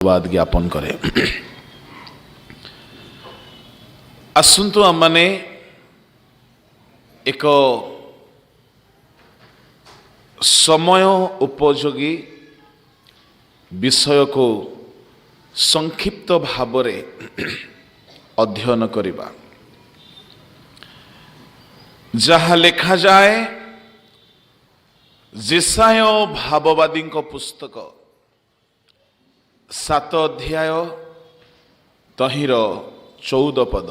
धन्यवाद ज्ञापन करे। आसंतु आमने एक समय उपयोगी विषय को संक्षिप्त भावरे अध्ययन करिबा। जहाँ लिखा जाए जेसाय भाववादी पुस्तक 7 अध्याय तहिर 14 पद।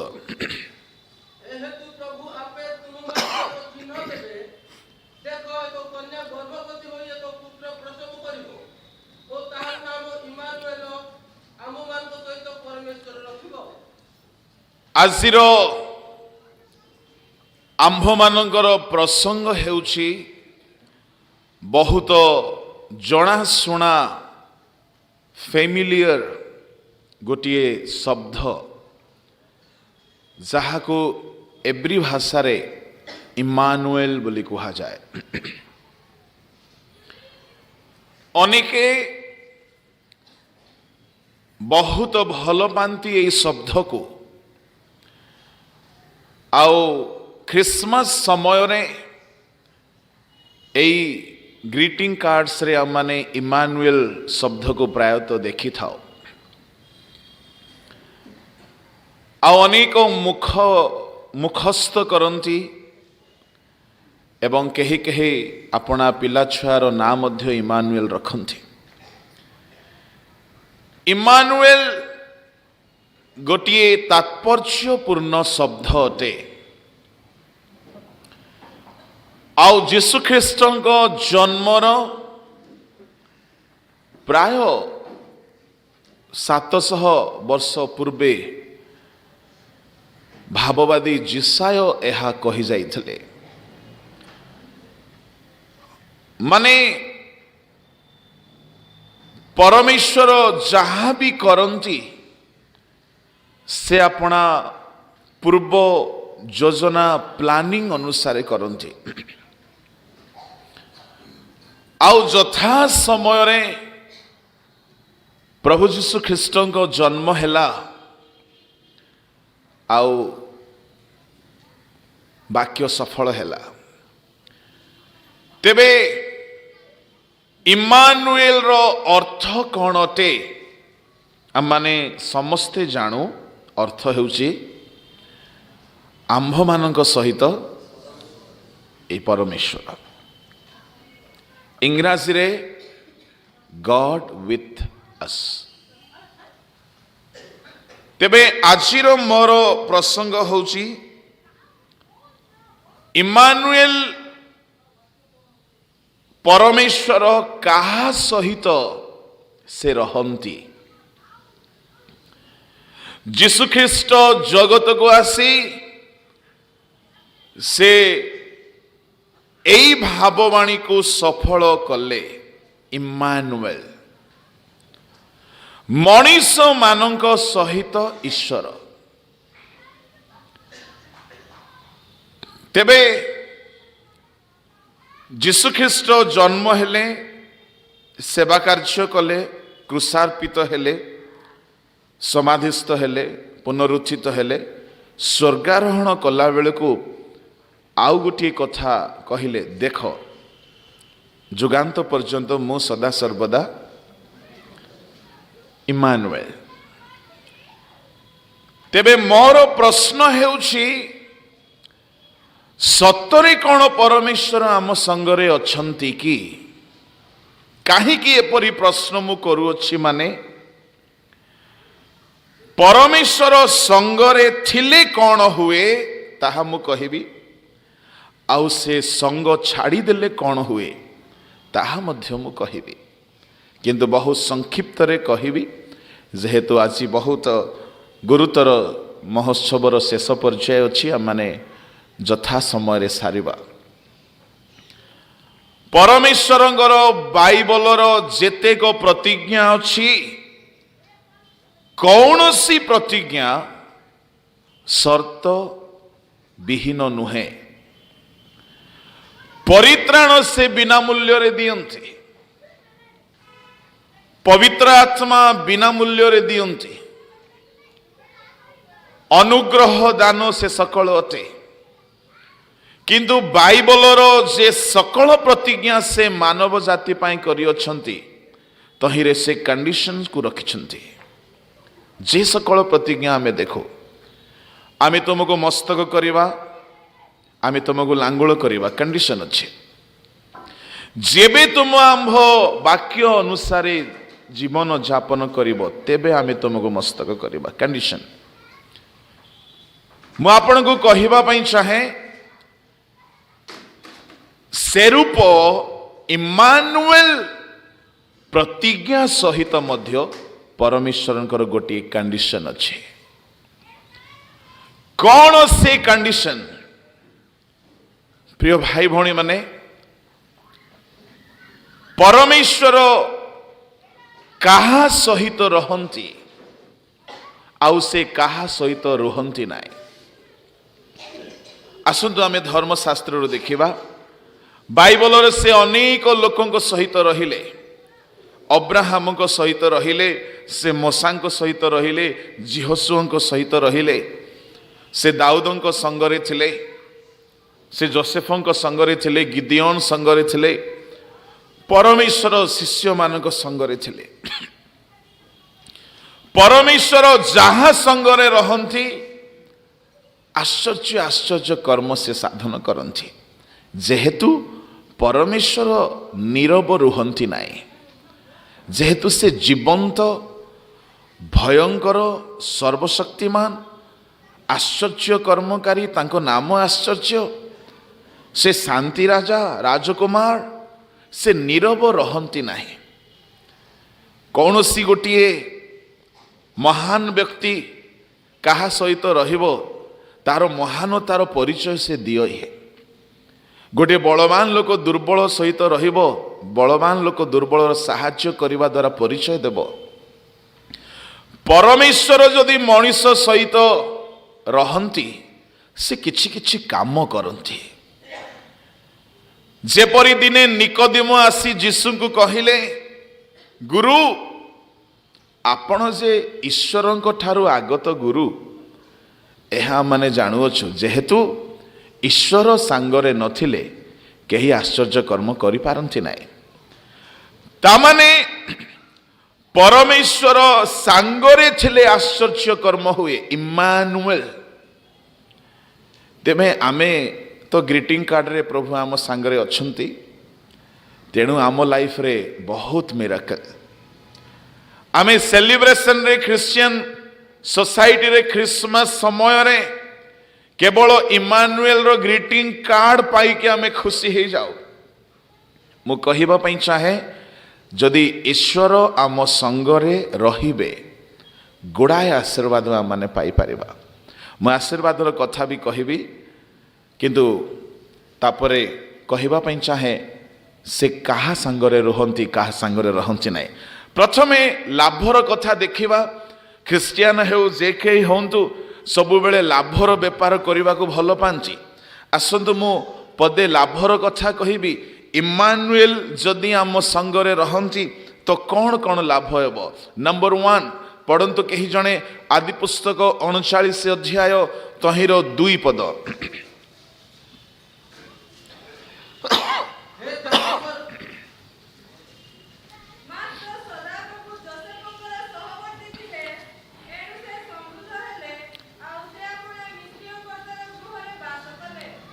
आजिर आंभ मानकर प्रसंग हेउछि बहुत जनाशुना फेमिलियर गोटे शब्द जहाको एब्री भाषा रे इमानुएल बोली कहा जाए। अनेके बहुत भल पाती ये शब्द को आओ क्रिसमस समय रे एई ग्रीटिंग कार्ड्स रे आमाने इमानुएल शब्द को प्रायतः देखी थाओ। आओ अनेक मुखस्थ करंती एवं केही केही अपना पिला छुआर नाम मध्य इमानुएल रखंती। इमानुएल गोटिए तात्पर्यपूर्ण शब्द अटे। आउ जीशु ख्रीष्टଙ୍କ जन्मर प्राय 700 वर्ष पूर्वे भाववादी जिसाय एहा कहि जाइथिले। माने परमेश्वर जहाँ भी करंती से अपना पूर्व योजना प्लानिंग अनुसार करंती। आउ यथा समय रे प्रभु जीशु ख्रीष्टଙ୍କ जन्म हैला आउ वाक्य सफल हैला। तेबे इमानुएल रो अर्थ कौन अटे आम माने समस्ते जानू। अर्थ हेउची आंभ मानक सहित ए परमेश्वर। इंग्राजी रे गॉड विथ अस। तेबे आजिर मोर प्रसंग होची इमानुएल परमेश्वर काहा सहित से रहंती। जीशु ख्रीष्ट जगत को आसी से एई भाववाणी को सफल कले। इमानुएल मनीष मानक सहित ईश्वर। तेबे जीशु ख्रीष्ट जन्म हेले, सेवा कार्य कले, क्रूसार्पित हेले, समाधिस्थ हेले, पुनरुत्थित हेले, स्वर्गारोहण कला बेले को आउ गोटे कथा कहिले, देख जुगांत पर्यंत मु सदा सर्वदा इमानुएल। तेबे मोर प्रश्न हेउछि सतरे कौन परमेश्वर आम संगरे अछंती कि? काहीकि एपरि प्रश्न मु करूअछि माने परमेश्वर संगरे थिले कौन हुए ताहा मु कहिबी, आउ से संग छाड़ी देले कौन हुए ताहा मध्य मु कहिबी। किंतु बहुत संक्षिप्त रे कहिबी जेहेतु आज बहुत गुरुतर महोत्सवर शेष पर्याय अछि माने यथा समय सारिबा। परमेश्वरंगर बाइबलर जेतेक प्रतिज्ञा अछि कौनसी प्रतिज्ञा शर्त विहीन नुहे। परित्राण से बिना मूल्य रे दियंती। पवित्र आत्मा बिना मूल्य रे दियंती अनुग्रह दान से सकल अटे किंतु बाइबलर जे सकल प्रतिज्ञा से मानव जाति पाई करियछंती तहिरे से कंडीशन को रखिछंती जे सकल प्रतिज्ञा आमे देखो आमे तुमको मस्तक करिवा आमे तुमको लांगुल करिवा कंडीशन अच्छे जेबे तुम आंभ वाक्य अनुसार जीवन जापन करिवो तेबे आमे तुमको मस्तक करिवा कंडीशन मु आपण को कहिबा पई चाहे से रूप इम्मानुएल प्रतिज्ञा सहित मध्य परमेश्वरंकर गोटे कंडीशन अच्छे कौन से कंडीशन प्रिय भाई भौणी माने परमेश्वर काहा सहित रहंती आउ से काहा सहित रुहंती नाई आसंतु आमे धर्मशास्त्र रो देखिबा बाइबल से अनेक लोकों सहित रहिले अब्राहम को सहित रहिले से मोसा को सहित रहिले जिहोशुआ सहित रहिले से दाऊद को संगरे थिले से जोसेफ को संगरे थिले गिदियोन संगरे थिले परमेश्वर शिष्य मानक संगरे थिले परमेश्वर जहाँ संगरे रहंती आश्चर्य आश्चर्य कर्म से साधन करंती जेहेतु परमेश्वर नीरव रुहंती नाई जेहेतु से जीवंत भयंकर सर्वशक्तिमान आश्चर्य कर्मकारी तांको नाम आश्चर्य से शांति राजा राजकुमार से नीरव रहंती नाही कौन सी गोटिए महान व्यक्ति कहा सहित रहिबो तार महानतार परिचय से दियो है गोटे बलवान लोक दुर्बल सहित रहिबो बलवान लोक दुर्बल साहाय्य करने द्वारा परिचय देव परमेश्वर जदि मनीष सहित रहंती से किछि किछि काम करंती जेपरि दिने निकोदेम आसी यीशु को कहिले गुरु आपण जे ईश्वरंक ठारू आगत गुरु एहा माने जानुअछु जेहेतु ईश्वर सांगरे नथिले केही आश्चर्य कर्म करि पारंती नाही तामाने परमेश्वर सांगरे थिले आश्चर्य कर्म हुए इम्मानुएल तेमे आमे तो ग्रीटिंग कार्ड रे प्रभु आम सांगरे अछंती तेणु आम लाइफ रे बहुत मिराकल आमे सेलिब्रेशन रे क्रिश्चियन सोसाइटी रे क्रिसमस समय रे केवल इम्मानुएल रो ग्रीटिंग कार्ड पाई के आमे खुशी हे जाऊ मु कहिबा पई चाहे जदि ईश्वर आम संगरे रहिबे गुड़ाए आशीर्वाद माने पाई परिबा मु आशीर्वाद रो कथा भी कहिबी किंतु तापरे कहिबा पई चाहे से कहा संगरे रहंती कहा संगरे रहंती नाही प्रथमे लाभर कथा देखिबा ख्रिस्टियन हेउ जे के होंतु सबु बेले लाभर व्यापार करने को भल पांची आसतु मु पदे लाभर कथा कहिबी इम्मानुएल जदि आम संगरे रहंती तो कौन कौन लाभ हेबो नंबर 1 पढ़ंतु कही जणे आदि पुस्तक 39 अध्याय तहिरो 2 पद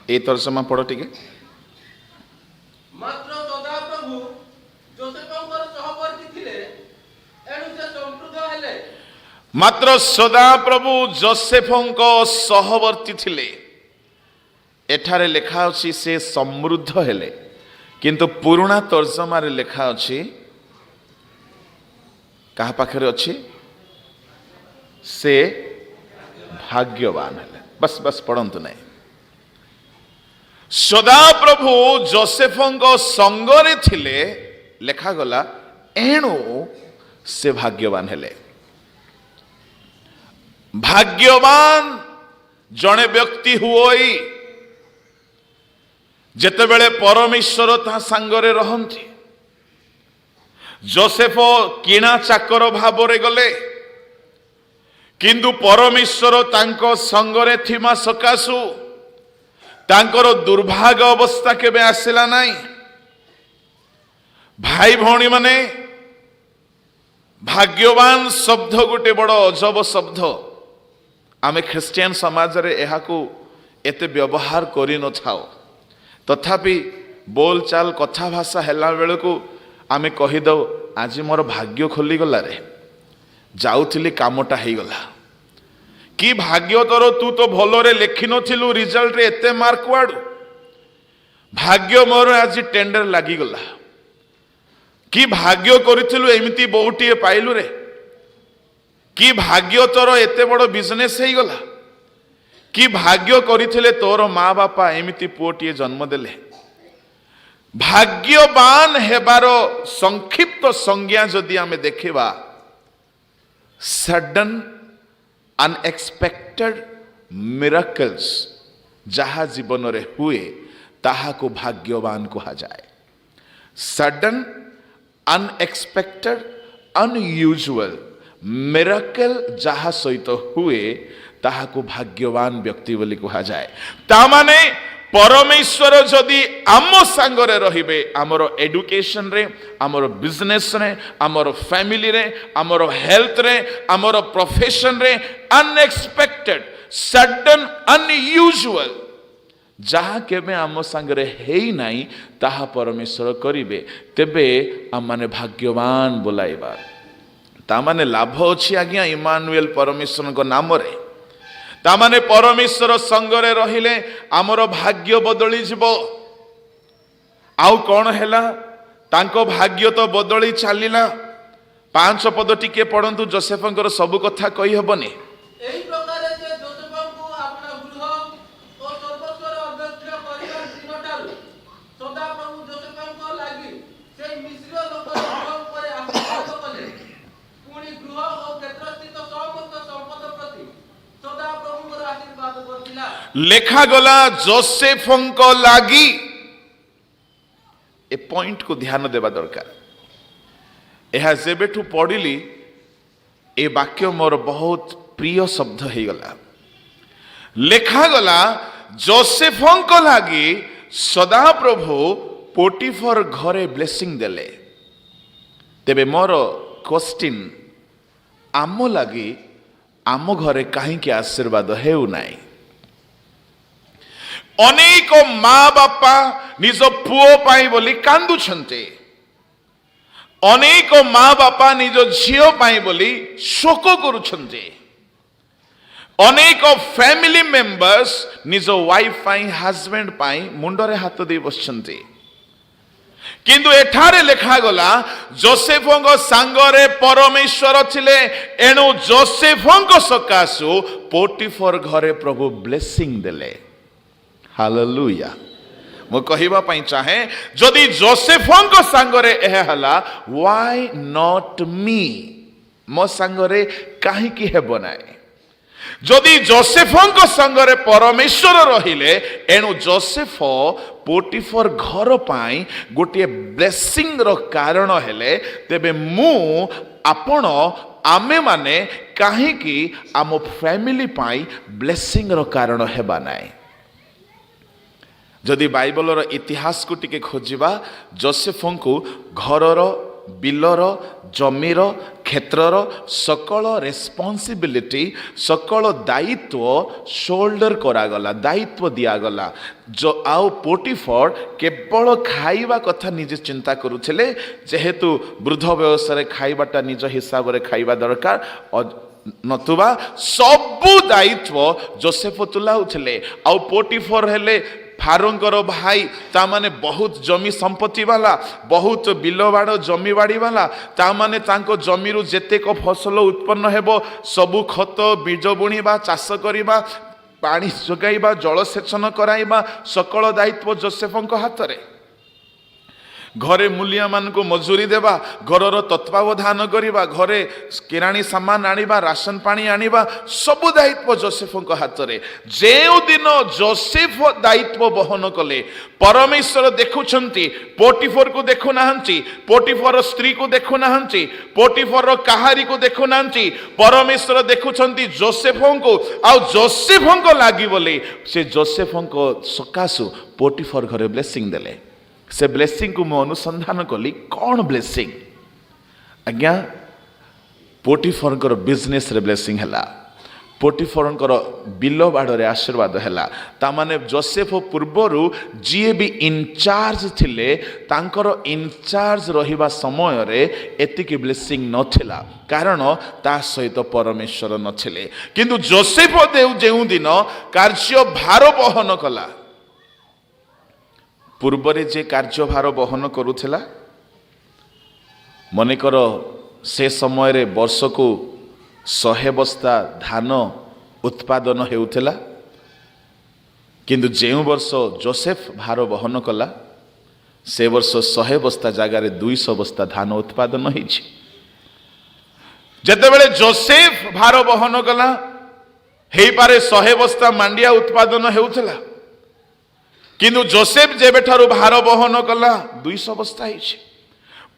ए तर्जमा पढ़ो ठीक है मात्र सदाप्रभु जोसेफंकर सहवर्ती थिले एणु से समृद्ध हेले मात्र सदा प्रभु जोसेफंक सहवर्ती थिले एठारे लेखा अछि से समृद्ध हेले किंतु पुराना तर्जमा रे लेखा अछि कहा पाखरे अछि से भाग्यवान हेले बस बस पढ़ंतु नहीं सदा प्रभु जोसेफंक संगरे थिले लेखा गला एणु से भाग्यवान हेले भाग्यवान जड़े व्यक्ति हुई जेतेबेले परमेश्वर ता संगरे रहंती जोसेफ किणा चाकर भावरे गले किंतु परमेश्वर तांको संगरे थिमा सकाशु तांकर दुर्भाग्य अवस्था केबे आसिला नाही। भाई भौणी माने भाग्यवान शब्द गोटे बड़ अजब शब्द आमे ख्रिस्टियन समाज रे एहाकू एते व्यवहार करि न थाओ तथापि बोल चाल कथा भाषा हेला बेलकू आमे कहि दो आज मोर भाग्य खोली गला रे जाउथिली कामटा हेई गला कि भाग्य तोर तू तो भलरे लेखि नथिलु रिजल्ट रे एते मार्क वाडू भाग्य मोर आज टेंडर लागी गला कि भाग्य करिथिलु एमिति बहुटीए पाइलु रे कि भाग्य तोर एते बड़ बिजनेस हेई गला कि भाग्य करिथिले तोर माँ बापा एमिति पुओटीए जन्म देले। भाग्यवान हेबार संक्षिप्त संज्ञा जदि आमे देखिबा सडन अनएक्सपेक्टेड मिराकल्स जहा जीवन रे हुए ताहा को भाग्यवान कहा जाए। सडन अनएक्सपेक्टेड अनयूजुअल मिराकल जहा सहित हुए ताहा को भाग्यवान व्यक्ति बोली कहा जाए। तामाने परमेश्वर जदि आम सांगरे रहिबे आमर एडुकेशन रे आमर बिजनेस रे आमर फैमिली रे आमर हेल्थ रे आमर प्रोफेशन रे अनएक्सपेक्टेड सडन अनयूजुअल जहा केबे आम सांगरे हेई नाही ताहा परमेश्वर करिबे तेबे आम माने भाग्यवान बोलाइबा। तामाने लाभ अछि आज्ञा इमानुएल परमेश्वर को नाम रे तामाने परमेश्वर संगरे रहिले आमर भाग्य बदली जिवो। आउ कौन हैला तांको भाग्य तो बदली चलिला। 5 पद टिके पढ़ंतु जोसेफंकर सब कथा कहि हबनी। एही प्रकारे से जोसेफଙ୍କୁ आपना गृह ओ सर्वस्वर अध्यक्ष करिबार दिनटारु सदा प्रभु जोसेफଙ୍କ लागि से मिस्र लोकर गृह उपरे आशीर्वाद कले पुणी गृह ओ क्षेत्रस्थित समस्त संपद प्रति सदा प्रभुଙ୍କର आशीर्वाद करथिला। लेखा गला जोसेफंको लागि ए पॉइंट को ध्यान देवा दरकार। यह जेबेठू पढ़िली ए वाक्य मोर बहुत प्रिय शब्द हो गला। लेखा गला जोसेफंको लागि सदा प्रभु पोटिफर घरे ब्लेसिंग देले। तेबे मोर क्वेश्चन आम लागि आम घरे कहीं आशीर्वाद हेउ नाई। अनेक माँ बापा निज पुओ पाई बोली कांदुछन्ते। अनेक माँ बापा निज झियो पाई बोली शोक करुछन्ते। अनेक फैमिली मेंबर्स निज वाइफ पाई हस्बैंड पाई मुंडरे हाथ दे बसछन्ते। किंतु एठारे लेखा गला जोसेफंको सांगरे परमेश्वर थिले एणु जोसेफंको सकाशु पोटिफर घरे प्रभु ब्लेसिंग देले। हालेलुया। मो कहिबा पई चाहे जदि जोसेफंको सांगरे एह हला व्हाई नॉट मी मो सांगरे काहे कि हेबो नाय। जदि जोसेफंको संगरे परमेश्वर रहिले एणु जोसेफ पोटिफर घर पाई गोटे ब्लेसिंग रो कारण हेले तेबे मु आपण आमे माने काहे कि आम फैमिली पाई ब्लेसिंग रो कारण हेबा नाय। जदि बाइबल रो इतिहास को टिके खोजिबा जोसेफंको घरर बिलर जमीर क्षेत्रर सकल रेस्पॉन्सिबिलिटी सकल दायित्व शोल्डर करागला दायित्व दियागला। जो आउ पोटिफर केवल खाइबा कथा निजे चिंता करुथिले जेहेतु वृद्ध व्यवसाय खाइबाटा निज हिसाब रे खाइबा दरकार नतुबा सबु दायित्व जोसेफ तुलाउथिले। आउ पोटिफर हेले फारोंकर भाई ता माने बहुत जमी संपत्ति वाला बहुत बिलबाड़ जमी बाड़ी वाला ता माने तांको जमीरु जेतेक फसल उत्पन्न हेबो सबु खत बीज बुणीबा चाष करिबा पानी जोगाइबा जलसेचन कराइबा सकल दायित्व जोसेफंको हाथ रे। घरे मूलिया मान को मजूरी देवा, घरर तत्वावधान करिबा, घरे किराणी सामान आनिबा, राशन पानी आनिबा, सब दायित्व जोसेफ हाथ में। जो दिन जोसेफ दायित्व बहन कले, परमेश्वर देखुछंती, पोटिफर को देखु नाहंती, पोटिफर स्त्री को देखु नाहंती, पोटिफर कहारी को देखु नाहंती, परमेश्वर देखुछंती जोसेफ को। आ जोसेफ को लागी बोले से जोसेफ को सकाशु पोटिफर घरे ब्लेसिंग देले। से ब्लेसिंग को मैं अनुसंधान कली, कौन ब्लेसिंग आज्ञा? पोटिफर बिजनेस रे ब्लेसिंग हैला, पोटिफर बिल बाड़े आशीर्वाद हैला। तामाने जोसेफ पूर्वरु जी भी इनचार्ज थिले, तांकर इनचार्ज रहिबा समय रे एतिकी ब्लेसिंग नथिला, कारण ता सहित परमेश्वर नथिले। किंतु जोसेफ जेउ दिन कार्य भार बहन कला, पूर्वरे जे कार्यभार बहन करुथिला, मनेकर से समय रे वर्ष को 100 बस्ता धान उत्पादन हेउथिला, किंतु जेउ वर्ष जोसेफ भार बहन कला से वर्ष 100 बस्ता जगार 200 बस्ता धान उत्पादन होइछि। जेतेबेले जोसेफ भार बहन कला, हेई पारे 100 बस्ता मांडिया उत्पादन हेउथिला, किंतु जोसेफ जेबे ठारू भार बहन कला 200 बस्ता होइछि।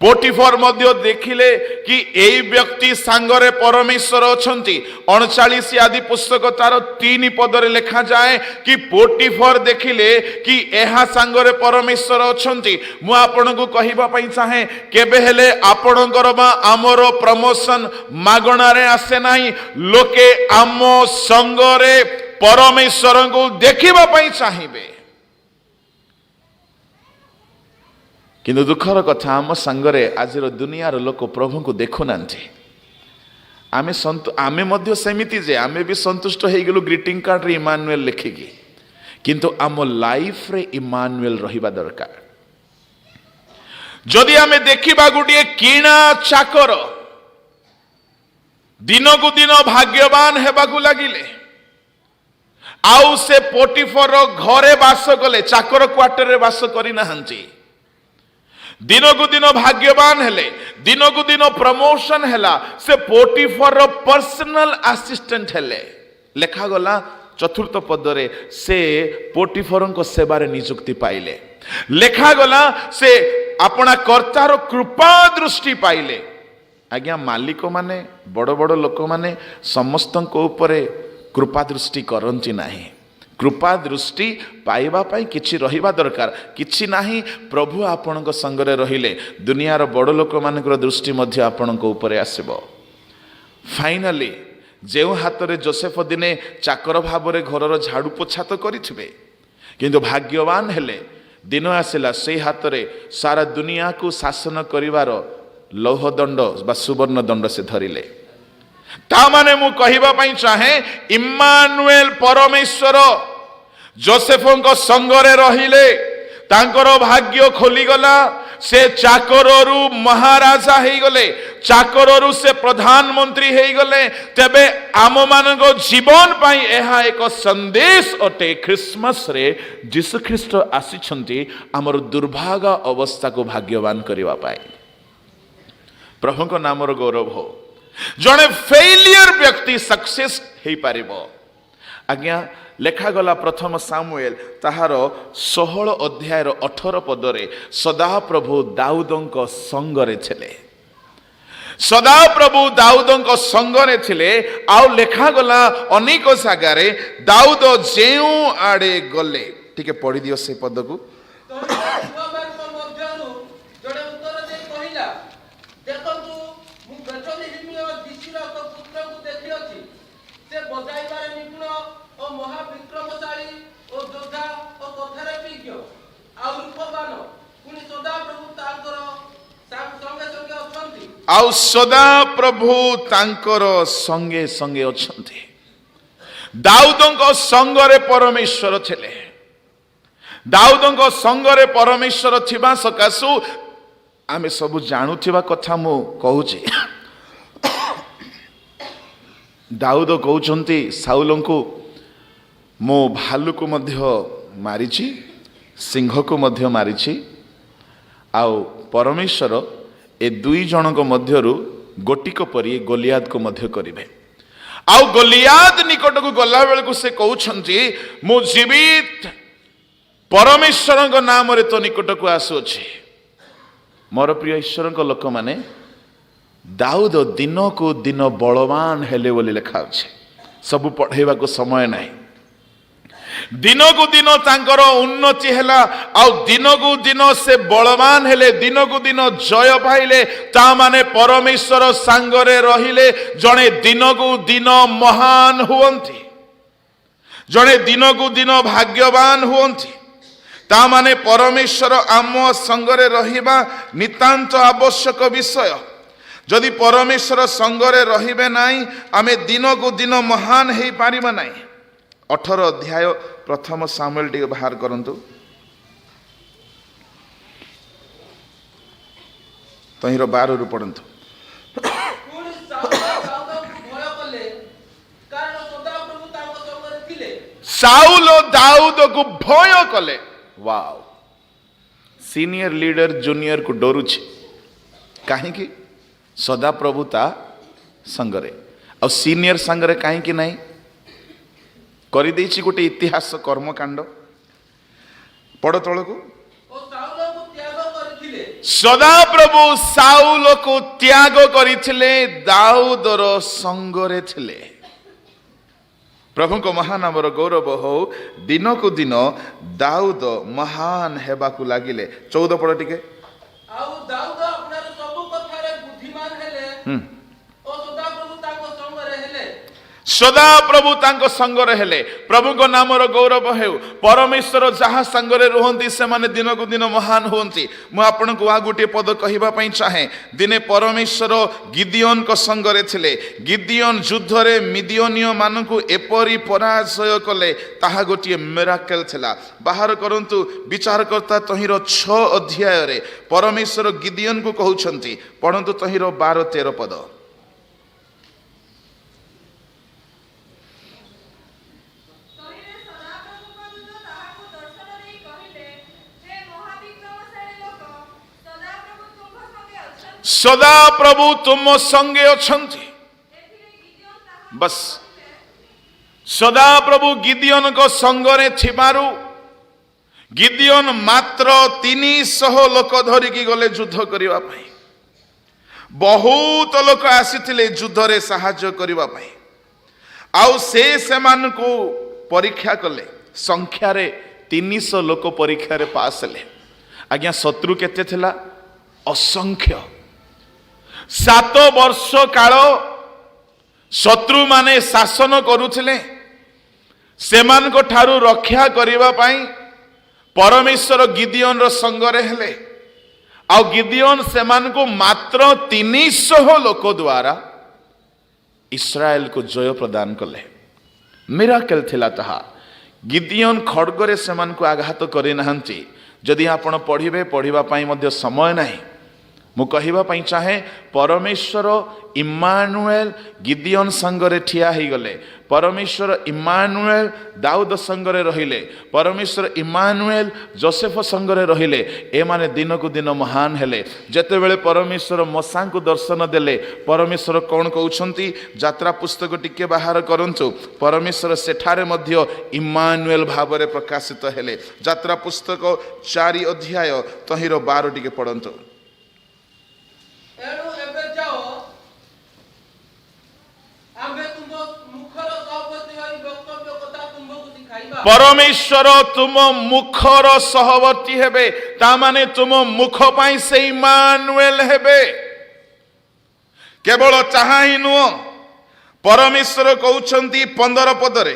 पोटिफर मध्य देखिले कि एई व्यक्ति सांगरे परमेश्वर अछंती। 39 आदि पुस्तक तार 3 पदरे लिखा जाए कि पोटिफर देखिले कि एहा सांगरे परमेश्वर अछंती। मु आपनको कहिबा पई चाहे, केबे हेले आपणकर बा हमरो प्रमोशन मागणा रे आसे नाही। लोके आम संगरे परमेश्वर को देखिबा पई चाहिबे, किंतु दुखर कथा आम सांगरे आज दुनियार लोक प्रभु को देखु नांती। आमे मध्य सेमिति जे आमे भी संतुष्ट हो गलु ग्रीटिंग कार्ड रे इमानुएल लिखिकी, किंतु आम लाइफ रे इमानुएल रहिबा दरकार। जदि आमे देखिबा गुटिए किणा चाकर दिन को दिन भाग्यवान हेबाकु लागिले, आउ से पोटिफर घरे बास कले, चाकर क्वार्टर रे बास करि नाहंती। दिन को दिन भाग्यवान हेले, दिन को दिन प्रमोशन हैला, से पोटिफर पर्सनल असिस्टेंट हेले। लेखा गला 4th पदरे से पोटिफर को सेवारे नियुक्ति पाइले। लेखा गला से अपना कर्तार कृपा दृष्टि पाइले। आज्ञा मालिक माने, बड़ बड़ लोक माने समस्त को ऊपर कृपा दृष्टि करंती नाही। कृपा दृष्टि पाइबा पाई किछि रहिबा दरकार, किछि नाही। प्रभु आपणक संगरे रहिले दुनियार बड़ लोक मानकर दृष्टि मध्य आपणक ऊपर आसीबो। फाइनली जेउ हातरे जोसेफ दिने चाकर भावरे घरर झाड़ू पोछा तो करिथिबे, किंतु भाग्यवान हेले दिन आसिला से हातरे सारा दुनिया को शासन करिवार लौह दंड बा सुवर्ण दंड से धरिले। ता माने मु कहिबा पई चाहे, इम्मानुएल परमेश्वर जोसेफ को संगरे रहिले, तांकर भाग्य खोली गला। से चाकररू महाराजा हेई गले, चाकररू से प्रधानमंत्री हेई गले। तबे आम मान जीवन पाई एहा एक संदेश अटे। क्रिसमस रे जीसु ख्रीष्ट आसीछंती हमर दुर्भागा अवस्था को भाग्यवान करिवा पाए। प्रभु को नामर गौरव हो। जड़े फेलियर व्यक्ति सक्सेस हेई पारिबो। आज्ञा लेखा गला प्रथम सामुएल ताहार 16 अध्यायर 18 पदरे सदा प्रभु दाऊदंक संगरे थिले। सदा प्रभु दाऊदंक संगरे थिले। आउ लेखा गला अनेक जागारे दाऊद जेउ आड़े गले, ठीक है पढ़ी दियो से पद को। आउ सदा प्रभु तांकर संगे संगे अछंती। दाऊदंक संगरे परमेश्वर थिले। दाऊदंक संगरे परमेश्वर थिबा सकासु आमे सब जानुथिबा कथा मु कहूची। दाऊद कहउचंती साउलंकु मो भालु को मध्य मारिछि, सिंह को मध्य मारिछि, आउ परमेश्वर ए दुई जनक मध्यरु गोटिक परी गोलियाद को मध्य करिवे। आउ गोलियाद निकट को गला बेल को से कहउछंती मु जीवित परमेश्वर को नाम रे तो निकट को आसुछि। मोर प्रिय ईश्वर को लोक माने दाऊद दिन को दिन बलवान हेले बोली लिखा अछि। सब पढ़ेबा को समय नहीं। दिन को दिन तांकर उन्नति हैला आउ दिन को दिन से बलवान हेले, दिन को दिन जय पाइले। ता माने परमेश्वर सांगरे रहिले जणे दिन को दिन महान हुवंती, जणे दिन को दिन भाग्यवान हुवंती। ता माने परमेश्वर आम संगरे रहिबा नितांत आवश्यक विषय। जदि परमेश्वर संगरे रहिबे नाही आमे दिन को दिन महान हेई पारिबा नाही। 18 अध्याय प्रथम सामुएल टी बाहर करंतु। तहिरो 12 रु पढंतु। पुଣି ଦାଉଦକୁ ଭୟ କଲେ, କାରଣ ସଦାପ୍ରଭୁ ତାଙ୍କ ସଙ୍ଗରେ ଥିଲେ। साउल दाऊद को भय कले। वाओ, सीनियर लीडर जूनियर को डरुछि काहेकि सदा प्रभु ता संगरे। और सीनियर संगरे काहेकि नाही करि देछि गोटे इतिहास कर्मकांड। पढ़ तळकु। ଓ ସାଉଲକୁ ତ୍ୟାଗ କରିଥିଲେ। सदा प्रभु साउल को त्याग करिथिले, दाऊदर संगरे थिले। प्रभु को महानामर गौरव हो। दिन को दिन दाऊद महान हेबाकू लागिले। 14 पढ़ टिके। ଆଉ ଦାଉଦ ଆପଣାର ସବୁ କଥାରେ ବୁଦ୍ଧିମାନ ହେଲେ ଓ ସଦାପ୍ରଭୁ ତାଙ୍କ ସଙ୍ଗରେ ହେଲେ। सदा प्रभु तांको संगरे हेले। प्रभु को नामर गौरव हेउ। परमेश्वर जहाँ संगरे रुहंती से माने दिन को दिन महान हुंती। मु आपन को आ गोटे पद कहिबा पई चाहे। दिने परमेश्वर गिदियोन को संगरे थिले। गिदियोन युद्ध रे मिदियोनियो मानकु एपरी पराजय कले, ताहा गोटे मिराकल थिला। बाहर करंतु विचारकर्ता तहिरो 6 अध्याय रे परमेश्वर गिदियोन को कहउछंती। पढंतु तहिरो 12-13 पद। सदा प्रभु तुम संगे अछंती। बस सदा प्रभु गिदियोन को संगरे थिबारु गिदियोन मात्र 300 लोक धरिकी गले युद्ध करिवा पई। बहुत लोक आसीथिले युद्ध रे सहाय्य करिवा पई। आउ सेमान को परीक्षा कले। संख्या रे 300 लोक परीक्षा रे पास हेले। आज्ञा शत्रु केते थिला? असंख्य। 7 वर्ष काल शत्रु माने शासन करुथिले। सेमान को ठारू रक्षा करिवा पई परमेश्वर गिदियोन रो संगरे हेले। आ गिदियोन सेमान को मात्र 300 लोक द्वारा इस्राएल को जय प्रदान कले। मिराकल थिला ताहा। गिदियोन खड्गरे सेमान को आघात करि नाहंती। जदि आपण पढ़िबे, पढ़िबा पई मध्य समय नाही। मु कहिबा पई चाहे परमेश्वर इम्मानुएल गिदियोन संगरे ठिया ही गले। परमेश्वर इम्मानुएल दाऊद संगरे रहिले। परमेश्वर इम्मानुएल जोसेफ संगरे रहिले। ए माने दिन को दिन महान हेले। जते बेले परमेश्वर मसा को दर्शन देले, परमेश्वर कोन कहउछंती? यात्रा पुस्तक टिके बाहर करंतु। परमेश्वर सेठारे मध्य इम्मानुएल भावरे प्रकाशित हेले। यात्रा पुस्तक 4 अध्याय तहिरो 12 टिके पढंतु। एणु एबे जाओ, आम्भे तुम मुखर सहवर्ती होई वक्तव्य कथा तुमको सिखाइबा। परमेश्वर तुम मुखर सहवर्ती हेबे। ता माने तुम मुख पाई से इम्मानुएल हेबे। केवल चाहा ही नुह। परमेश्वर कहउछंती 15 पदरे,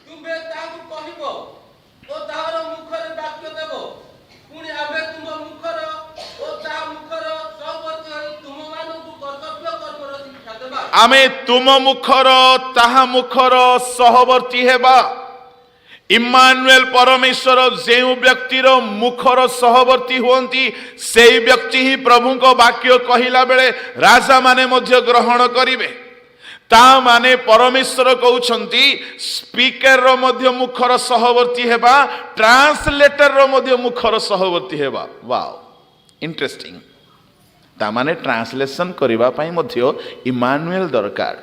तुमबे ताकु कहिबो ओ ताहार मुखरे वाक्य देबो। पुणी आम्भे तुम मुखर ओ ता मुखर सहवर्ती होई तुम मानकु कर्तव्य कर्मर शिक्षा देबा। आमे तुम मुखर ताहा मुखर सहवर्ती हेबा। इम्मानुएल परमेश्वर जेउ व्यक्तिर मुखर सहवर्ती हुंती, सेई व्यक्ति ही प्रभु को वाक्य कहिला बेले राजा माने मध्य ग्रहण करिवे। ता माने परमेश्वर कहउछंती स्पीकर रो मध्य मुखर सहवर्ती हेबा, ट्रांसलेटर रो मध्य मुखर सहवर्ती हेबा। Wow, interesting. ता माने ट्रांसलेशन करिबा पई मध्य इमानुएल दरकार।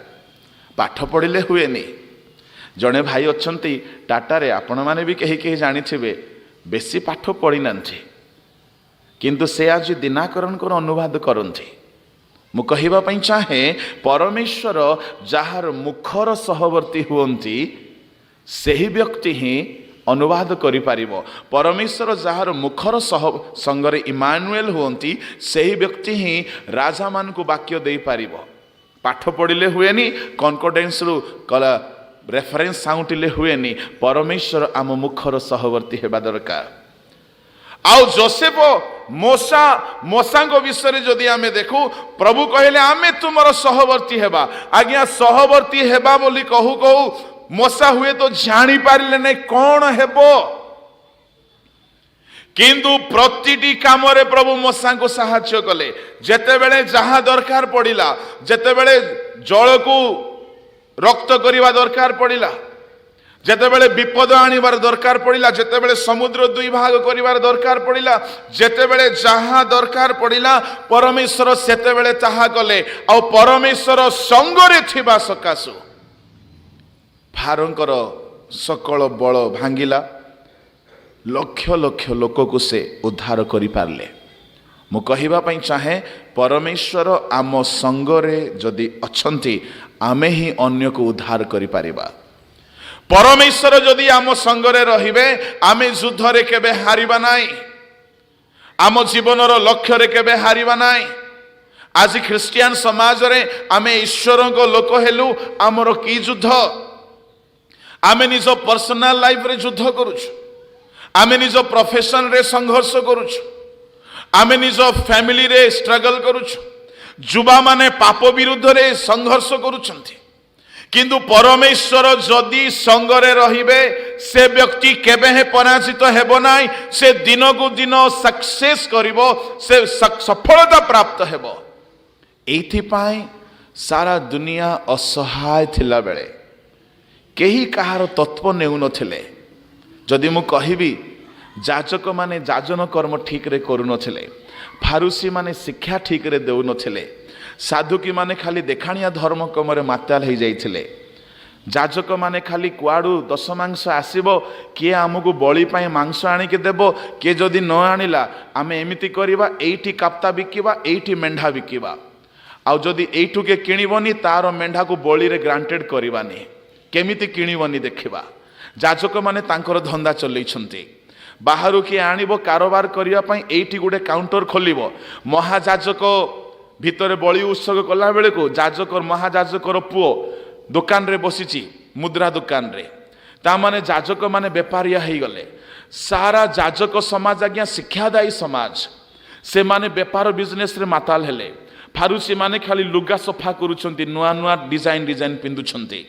पाठ पढ़िले हुएनी। जड़े भाई अच्छी टाटा आपण मैंने भी कहीं कहीं जानी बेसी पाठ पढ़ी ना किंतु से आज दिनाकरण को अनुवाद करती। मु कहवाई चाहे परमेश्वर जार मुखर सहवर्ती हुंती सही व्यक्ति ही अनुवाद करि पारिबो। परमेश्वर जार मुखर संगरे इमानुएल हुंती सही व्यक्ति ही राजा मान को वाक्य दे पारिबो। पाठ पढ़िले हुएनी, कॉन्फिडेंस रु कला रेफरेंस साउंटिले हुएनी। परमेश्वर आम मुखर सहवर्ती हेबा दरकार। आउ जोसेफ मोसा को विषय जदि आमे देखू, प्रभु कहले आमे तुमर सहवर्ती हेबा। आज्ञा सहवर्ती हेबा बोली कहू कहू मोसा हुए तो जानी पारिले नहीं कौन हेबो, किंतु प्रतिटी काम रे प्रभु मोसा को सहायता कले। जेतेबेले जहाँ दरकार पड़िला, जेतेबेले जल को रक्त करिवा दरकार पड़िला, जेतेबेले विपद आनिबार दरकार पड़िला, जेतेबेले समुद्र दुई भाग करिवार दरकार पड़िला, जेतेबेले जहाँ दरकार पड़िला परमेश्वर सेतेबेले ताहा कले। आ परमेश्वर संगरे थिबा सकासु फारंकर सकल बल भांगिला, लक्ष लक्ष लोक को से उद्धार करि पारले। मु कहिबा पई चाहे परमेश्वर आम संगरे जदि अछंती आमे ही अन्य को उद्धार करि पारिबा। परमेश्वर जदि आम संगरे रहिबे आमे युद्ध रे केबे हारिबा नाही, आम जीवन रो लक्ष्य रे केबे हारिबा नाही। आज ख्रिस्टियन समाज रे आमे ईश्वर को लोक हेलु, आमर की युद्ध? आमे निज पर्सनल लाइफ रे युद्ध करूछु, आमे निज प्रोफेशन रे संघर्ष करूछु, आमे निज फैमिली रे स्ट्रगल करूछु, जुबा माने पाप विरुद्ध रे संघर्ष करूछंती। किंतु परमेश्वर जदि संगरे रहिबे से व्यक्ति केबे हे पराजित हेबो नाही, से दिन को दिन सक्सेस करिवो, से सफलता प्राप्त हेबो। एथि पाई सारा दुनिया असहाय थिला बेले केही कहार तत्व नेउ नथिले। जदि मु कहिबी जाजक माने जाजन कर्म ठीक रे करू नथिले, फारूसी माने शिक्षा ठीक रे देउ नथिले, साधुकी माने खाली देखाणिया धर्म कमरे माताल हो जाइथिले, जाजक माने खाली कुआडू दश मांस आसीबो, किए आमको बलि पाई मांस आनिके देबो, किए जदि न आनिला आमे एमिति करिबा, एइठी काप्ता बिकिबा, एइठी मेंढा बिकिबा, आउ जदि एइठू के किनिबनी तार मेंढा को बलि रे ग्रांटेड करिबानी, केमिति किनिबनी देखिबा। जाजक माने तांकर धंदा चलैछंती। बाहरु किए आनिबो कारोबार करिया पई एइठी गुडे काउंटर खोलिबो। महाजाजक भितरे बलि उत्सव कला बेले को जाजक महाजाजकर पुओ दुकान रे बसिची, मुद्रा दुकान रे। ता माने जाजक माने बेपारिया ही गले। सारा जाजक समाज आज्ञा शिक्षादायी समाज, से माने बेपार बिजनेस रे माताल हेले। फारूसी माने खाली लुगा सफा करूछंती, नुआ नुआ डिजाइन डिजाइन पिंदुछंती।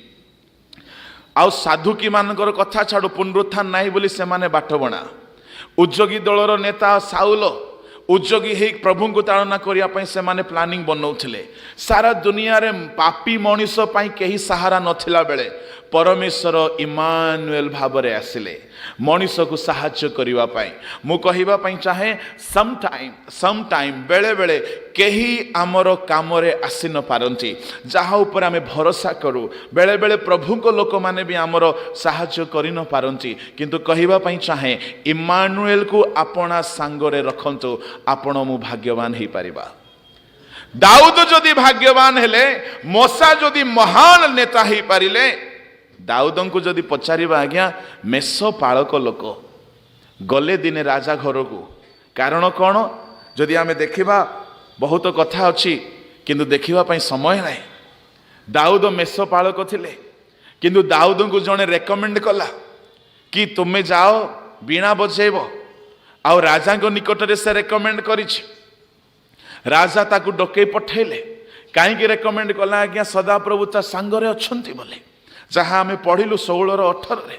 आउ साधुकी मानकर कथा छाड़ो, पुनरुत्थान नाही बोली से माने बाट बणा। उद्योगी दलर नेता साउल उद्योगी हे प्रभु को ताड़ना करिया पई से माने प्लानिंग बनौथिले। सारा दुनिया रे पापी मनीष पई केही सहारा नथिला बेले परमेश्वर इमानुएल भाबरे आसिले मनीष को सहाय्य करिवा पई। मु कहिबा पई चाहे सम टाइम बेले बेले केही आमर काम रे आसी न पारंती, जहा ऊपर आमे भरोसा करू, बेले बेले प्रभु को लोक माने भी आमर सहाय्य करि न पारंती, किंतु कहिबा पई चाहे इमानुएल को आपना संगरे रखंतु, आपण मु भाग्यवान हे परिबा। दाऊद जदि भाग्यवान हेले, मोसा जदि महान नेता हे पारिले, दाऊद को जदि पचारिबा आज्ञा मेष पालक लोक गले दिने राजा घर को, कारण कौन? जदि आमे देखिबा बहुत कथा अच्छी, किंतु देखिबा पई समय नाही। दाऊद मेष पालक थिले, किंतु दाऊद को जने रेकमेंड कला कि तुमे जाओ बीणा बजेइबो, आउ राजा को निकट रे से रेकमेंड करिछि। राजा ताकू डकई पठेले, काईकि रेकमेंड कला आज्ञा सदाप्रभु ता संगरे अछंती बोले, जहाँ आमे पढ़िलु 16-18 रे।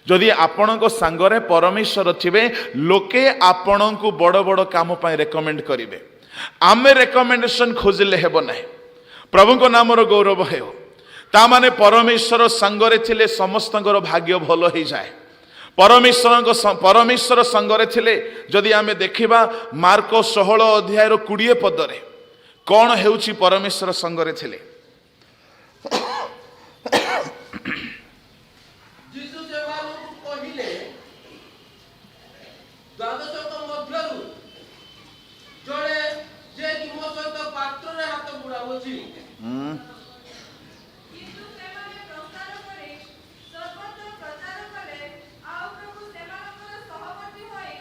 जदि आपणको संगरे परमेश्वर थिबे, लोके आपणको बड़ बड़ काम पई रेकमेंड करिवे। आमे रेकमेंडेशन खोजिले हेबो नाही, प्रभु को नाम रो गौरव हेओ। तामाने परमेश्वर संगरे थिले समस्तଙ୍କର भाग्य भल हो जाए। परमेश्वर संगरे थिले जदि आमे देखिबा मार्क 16 अध्याय 20 पदरे कौन हेउची परमेश्वर संगरे थिले। ଯୀଶୁ ସେମାନଙ୍କୁ କହିଲେ, ଦ୍ୱାଦଶଙ୍କ ମଧ୍ୟରୁ ଜଣେ ଯେ କି ମୋ ସହିତ ପାତ୍ରରେ ହାତ ବୁଡ଼ାଉଛି। କିନ୍ତୁ ସେମାନେ ପ୍ରସ୍ଥାନ କରି ସର୍ବତ୍ର ପ୍ରଚାର କଲେ, ଆଉ ପ୍ରଭୁ ସେମାନଙ୍କର ସହବର୍ତ୍ତୀ ହୋଇ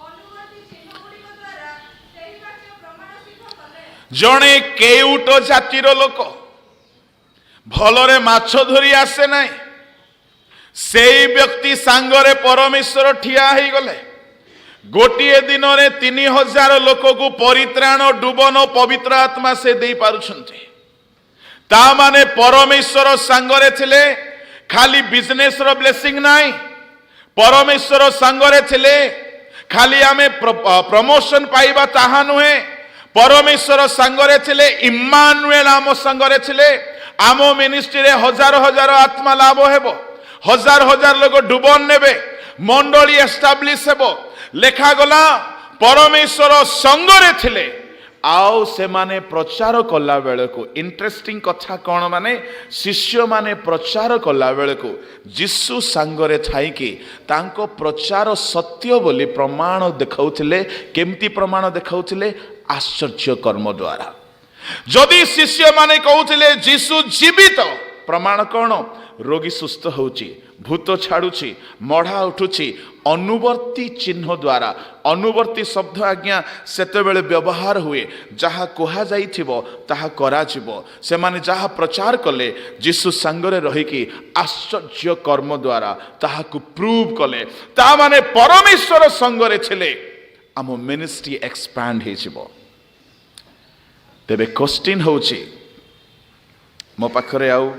ଅନୁବର୍ତ୍ତୀ ଚିହ୍ନଗୁଡ଼ିକ ଦ୍ୱାରା ସେହି ବାକ୍ୟ ପ୍ରମାଣ ସିଦ୍ଧ କଲେ। जणे केउट जातिर लोक भलरे माछ धरी आसे नाही, सेई व्यक्ति सांगरे परमेश्वर ठिया ही गले। गोटिए दिन रे 3000 लोक को परित्राण डुबन पवित्र आत्मा से दे पारुछन्ते। ता माने परमेश्वर सांगरे थिले खाली बिजनेस रो ब्लेसिंग नाही, परमेश्वर सांगरे थिले खाली आमे प्रमोशन पाइबा ताहा नुहे। परमेश्वर संगरे थिले इम्मानुएल आम संगरे थिले। आम मिनिस्ट्री रे हजार हजार आत्मा लाभ हेबो, हजार हजार लोग डुबन नेबे, मंडली एस्टाब्लिश हेबो। लेखा गला परमेश्वर संगरे थिले आउ से माने प्रचार कला बेले को। इंटरेस्टिंग कथा कौन माने शिष्य माने प्रचार कला बेले को जिसु संगरे थाई कि तांको प्रचार सत्य बोली प्रमाण देखाउथिले। केमती प्रमाण देखाउथिले? आश्चर्य कर्म द्वारा। जदि शिष्य माने कहउथिले जिसु जीवित, प्रमाण कौन? रोगी सुस्थ होउची, भूत छाड़ुची, मढ़ा उठुची, अनुवर्ती चिन्ह द्वारा। अनुवर्ती शब्द आज्ञा सेते बेले व्यवहार हुए, जहा कहा जाइथिबो ताहा करा जिवो। से माने जहा प्रचार कले जिसु संगरे रही कि आश्चर्य कर्म द्वारा ताहा को प्रूव कले। ता माने परमेश्वर संगरे छिले आम मिनिस्ट्री एक्सपैंड हे जिवो। तेबे क्वेश्चन होउची, मो पाखरे आउ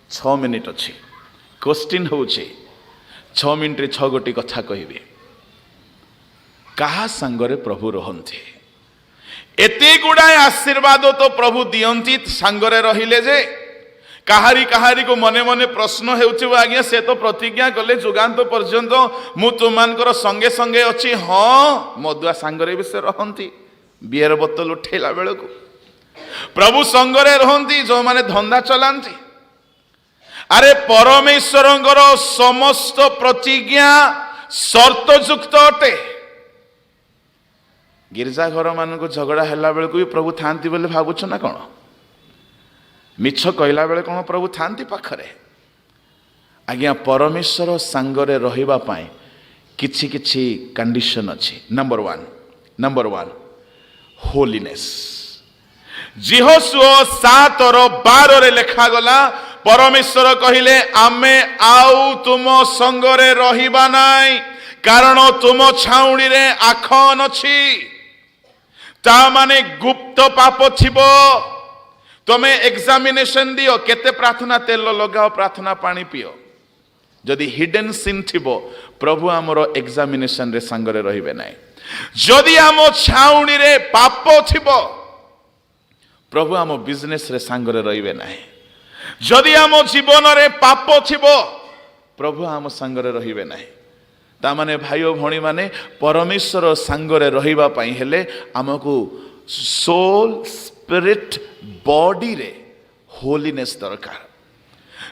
6 मिनिट अच्छी। क्वेश्चन होउची 6 मिनिट रे 6 गोटी कथा कहिबे। कहा संगरे प्रभु रहंती? एते गुडाए आशीर्वाद तो प्रभु दियंती संगरे रहिले जे काहारी काहारी को मने मने प्रश्न हेउथिबो। आज्ञा से तो प्रतिज्ञा कले जुगांत पर्यंत मु तुमानकर संगे संगे अछि। हाँ, मधुआ संगरे भी से रहंती। बियर बोतल उठेला बेले को प्रभु संगरे रहंती जो माने धंदा चलांती। अरे परमेश्वरंकर समस्त प्रतिज्ञा शर्तयुक्त अटे। गिरजा घर मान को झगड़ा हैला बेले को भी प्रभु थांती बोले भावुछ ना कौन? मिछ कहला बेले कौन प्रभु थांती पाखरे? आज्ञा परमेश्वर सांगरे रहिबा पाए किछि किछि कंडीशन अछि। Number one holiness. जिहोशुआ 7:12 रे लेखा गला, परमेश्वर कहिले आमे आउ तुम संगरे रहिबा नाई, कारण तुम छाउणी रे आखन अछि। ता माने गुप्त पाप थिबो। तमे एग्जामिनेशन दियो, केते प्रार्थना तेल लगाओ, प्रार्थना पानी पियो। जदि हिडन सिन थिबो प्रभु आमरो एग्जामिनेशन रे संगरे रहिबे नाई। जदि आम छाउणी रे पाप थिबो प्रभु आम बिजनेस रे संगरे रहिबे नाई। जदि आम जीवन रे पाप थिबो प्रभु आम संगरे रहिबे नाई। ता माने भाई और भणी माने परमेश्वर संगरे रहिबा पई हेले आमको सोल स्पिरिट बॉडी रे होलीनेस दरकार।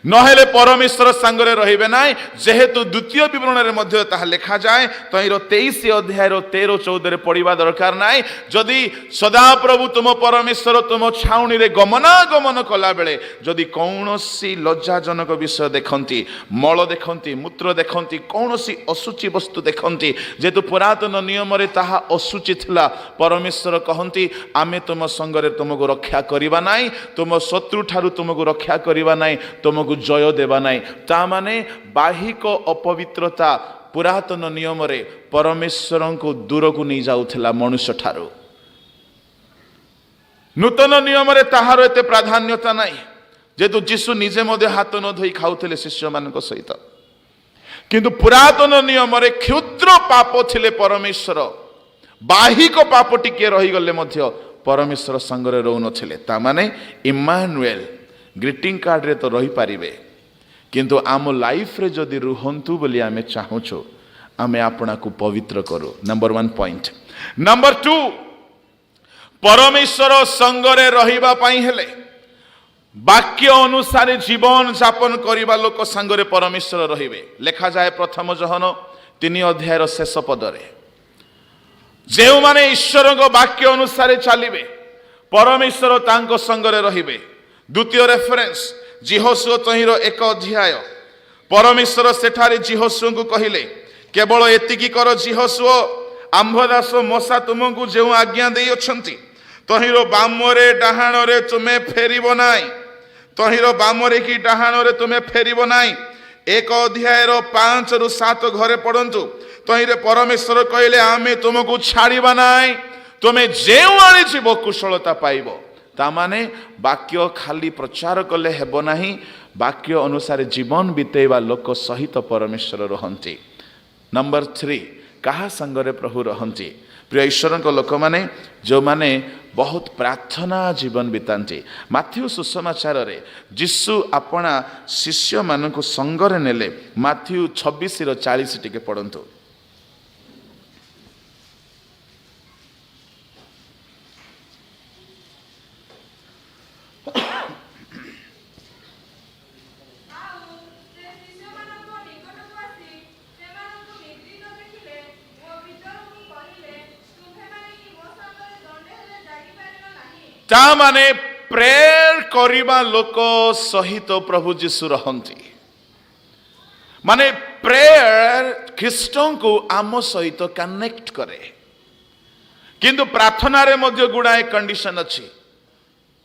नहेले परमेश्वर संगरे रहिबे नाई। जेहेतु द्वितीय विवरण रे मध्य ताहा लेखा जाए तहिर 23 अध्याय 13-14 रे पढ़िबा दरकार नाई। जदि सदा प्रभु तुम परमेश्वर तुम छाउणी रे गमनागमन कला बेले जदि कौनसी लज्जाजनक विषय देखंती, मल देखंती, मूत्र देखंती, कौनसी असुचि वस्तु देखंती, जेतु पुरातन नियम रे ताहा असुचि थिला, परमेश्वर कहंती आमे तुम संगरे तुमको रक्षा करिबा नाई, तुम शत्रु ठारू तुमको रक्षा करिबा नाई, तुमको जय देवा नाई। ता माने बाहिक अपवित्रता पुरातन नियम रे परमेश्वर को दूर को नहीं जाउथिला मनुष्य ठारू। नूतन नियम रे ताहार एते प्राधान्यता नाही। जेतु जीशु निजे मध्य हाथ न धोई खाउथिले शिष्य मानक सहित, किंतु पुरातन नियम रे क्षुद्र पाप थिले परमेश्वर बाहिक पाप टिके रही गले मध्य परमेश्वर संगरे रहु नथिले। ता माने इम्मानुएल ग्रीटिंग कार्ड रे तो रही पारिबे किंतु आम लाइफ रे जदि रुहंतु बोली आमे चाहूछु आमे आपना को पवित्र करू। Number 1 point. नंबर 2 परमेश्वर संगरे रहिबा पाई हेले वाक्य अनुसार जीवन यापन करिबा लोक संगरे परमेश्वर रहिबे। लेखा जाए प्रथम जोहन 3 अध्यायर शेष पदरे जेउ माने ईश्वर को वाक्य अनुसार चलिबे परमेश्वर तांको संगरे रहिबे। द्वितीय रेफरेंस जिहोशुआ तहिर 1 अध्याय परमेश्वर सेठारे जिहोशुआ को कहिले केवल एतिकी कर जिहोशुआ आंभदास मशा तुमको जो आज्ञा दे अछंती तहिर बामरे डाहाणरे तुमे फेरिबो नाई तहिर बामरे की डाहाणरे तुमे फेरिबो नाई। 1 अध्याय 5 रु 7 घरे पढ़ंतु तहिरे परमेश्वर कहले आमे तुमको छाड़िबा नाई तुमे जेउ आनी जीव कुशलता पाइबो। ता माने वाक्य खाली प्रचार कले हेबो नाही वाक्य अनुसार जीवन बितेवा लोक सहित परमेश्वर रहंती। नंबर 3 कहा संगरे प्रभु रहंती प्रिय ईश्वर को लोक माने जो माने बहुत प्रार्थना जीवन बितांती। माथ्यू सुसमाचार रे जिसु अपना शिष्य मानक संगरे नेले माथ्यू 26 रो 40 टिके पढ़ंतु। ता माने प्रेयर करिबा लोक सहित प्रभु जीशु रहंती माने प्रेयर ख्रीष्टों को आम सहित कनेक्ट करे किंतु प्रार्थना रे मध्य गुड़ाए कंडीशन अच्छी।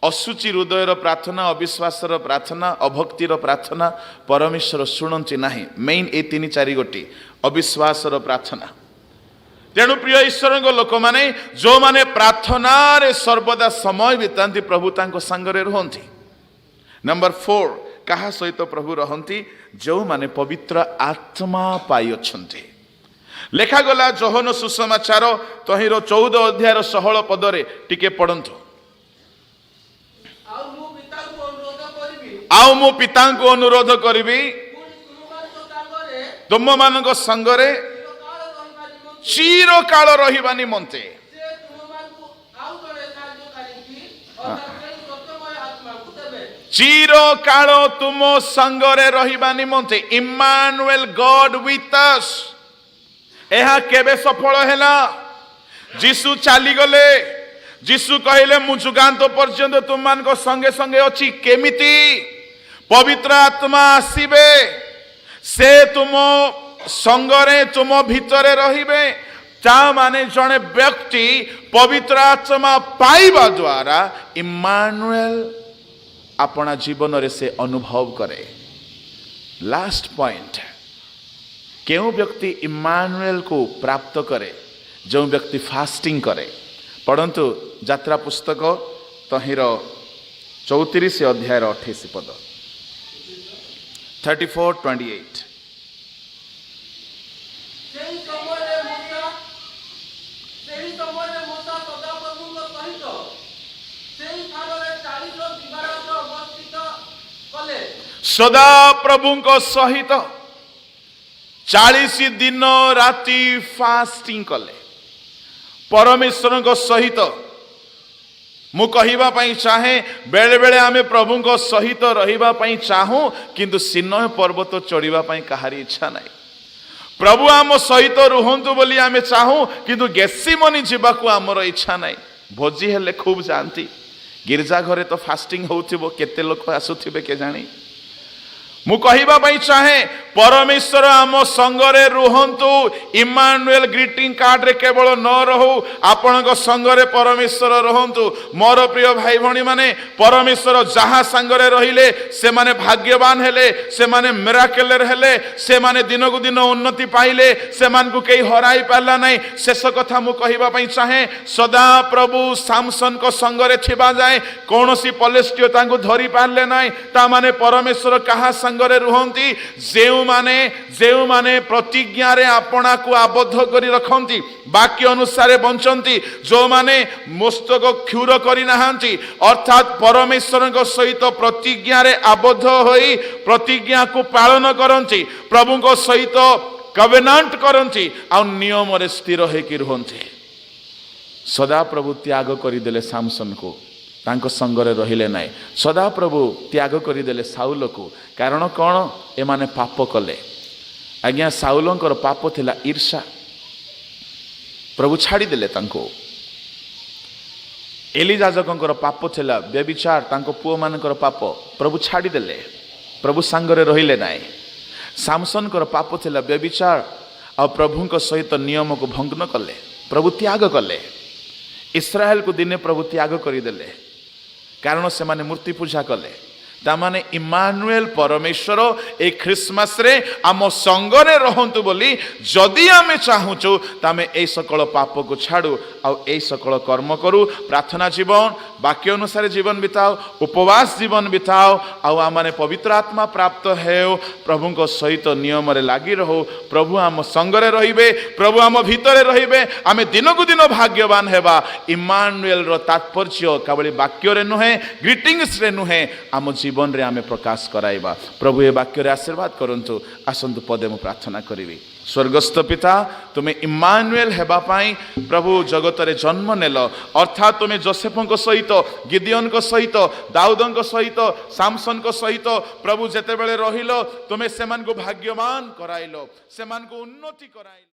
असुचि हृदयर प्रार्थना अविश्वासर प्रार्थना अभक्तिर प्रार्थना परमेश्वर शुणंती नाही। मेन ए 3-4 गोटी अविश्वासर प्रार्थना। तेणु प्रिय ईश्वर लोक माने जो माने प्रार्थना रे सर्वदा समय बितांती प्रभु तांको संगरे रहंती। नंबर 4 कहा सहित प्रभु रहंती जो माने पवित्र आत्मा पाई अछंती। लेखा गला जोहन सुसमाचार तहिरो 14 अध्याय 16 पदरे टिके पढ़ंतु। आउ मु पिता को अनुरोध करिबी तुम मानक संगरे चिरकाल रहिबा निमंते चिरकाल तुम संगरे रहिबा निमंते इम्मानुएल गॉड विथ अस। एहा केबे सफल हैला जीसु चाली गले जीसु कहले मु जुगांत पर्यंत तुम मान को संगे संगे अछि केमिति पवित्र आत्मा आसीबे से तुम संगरे तुम भितरे रहिबे। ता माने जने व्यक्ति पवित्र आत्मा पाइबा द्वारा इम्मानुएल अपना जीवन रे से अनुभव करे। लास्ट पॉइंट क्यों व्यक्ति इम्मानुएल को प्राप्त करे जो व्यक्ति फास्टिंग करे। पढ़ंतु यात्रा पुस्तक तहिर 34 अध्याय 28 पद 34:28। सदा प्रभु को सहित 40 दिन राति फास्टिंग कले परमेश्वर को सहित। मु कहिबा पई चाहे बेले बेले आमे प्रभु को सहित रहिबा पई चाहूं किंतु सिन्नय पर्वत चढ़िबा पई कहारी इच्छा नाही। प्रभु आम सहित रुहंतु बोली आमे चाहूं किंतु गेसिमनी जीवाकू आमर इच्छा नाही। भोजी हेले खूब जानती गिरजा घरे तो फास्टिंग होउथिबो केते लोक आसुथिबे के जानी। मु कहिबा पई चाहे परमेश्वर आम संगरे रुहंतु इम्मानुएल ग्रीटिंग कार्ड रे केवल न रहू आपण संगरे परमेश्वर रहंतु। मोर प्रिय भाई भणी माने परमेश्वर जहा संगरे रहिले से माने भाग्यवान हेले से माने मिराकलर हेले से माने दिन को दिन उन्नति पाइले से मान को केही हराई पारला नाही। शेष कथा मु कहिबा पई चाहे सदा प्रभु सामसन को संगरे थिबा जाए कोनोसी पलेस्टियो तांको धरि पारले नाही। ता माने परमेश्वर कहा संगरे रुहंती जेउ माने प्रतिज्ञा रे आपना को आबद्ध करी रखंती वाक्य अनुसार बंचंती जो माने मस्तक क्षुर करी नाहंती अर्थात परमेश्वर को सहित प्रतिज्ञा रे आबद्ध होई प्रतिज्ञा को पालन करंती प्रभु को सहित कवेनांट करंती आ नियम रे स्थिर होई रुहंती सदा प्रभु त्याग करदेले सामसन को तांको संगरे रहिले नाई सदा प्रभु त्याग करदेले साउल को कारण कौन एमाने पाप कले आज्ञा साउलंकर पाप थिला ईर्षा प्रभु छाड़ी देले तांको एली याजकंकर पाप थिला व्यभिचार तांको पुओ मानकर पाप प्रभु छाड़ी देले प्रभु संगरे रहिले नाई सामसनकर पाप थिला व्यभिचार आ प्रभुଙ୍କ सहित नियम को भंग न कले प्रभु त्याग कले इस्राएल को दिने प्रभु त्याग करदेले कारण से माने मूर्ति पूजा कले तामाने इमानुएल परमेश्वर ए क्रिसमस रे आम संगरे रहंतु बोली जदि आमे चाहूचु तामे ए सकल पाप को छाड़ू आ ए सकल कर्म करू प्रार्थना जीवन वाक्य अनुसार जीवन बिताओ उपवास जीवन बिताओ आ माने पवित्र आत्मा प्राप्त हेउ प्रभु को सहित नियम रे लागी रहो प्रभु आम संगरे रहिबे प्रभु आम भितरे रहिबे आमे दिन को दिन भाग्यवान हेबा इमानुएल रो तात्पर्य केवल वाक्य रे नुहे ग्रीटिंग्स रे नुहे आम जीवन रे आमे प्रकाश कराइबा प्रभु ए वाक्य रे आशीर्वाद करंतु आसंतु पदे मु प्रार्थना करिवि स्वर्गस्थ पिता तुम्हें इमानुएल हेबा पाई प्रभु जगत रे जन्म नेल अर्थात तुम्हें जोसेफों को सहित गिदियोन को सहित दाऊदों को सहित सामसन को सहित प्रभु जेते बेले रहिलो तुम्हें सेमान को भाग्यवान कराइलो सेमान को उन्नति कराइलो।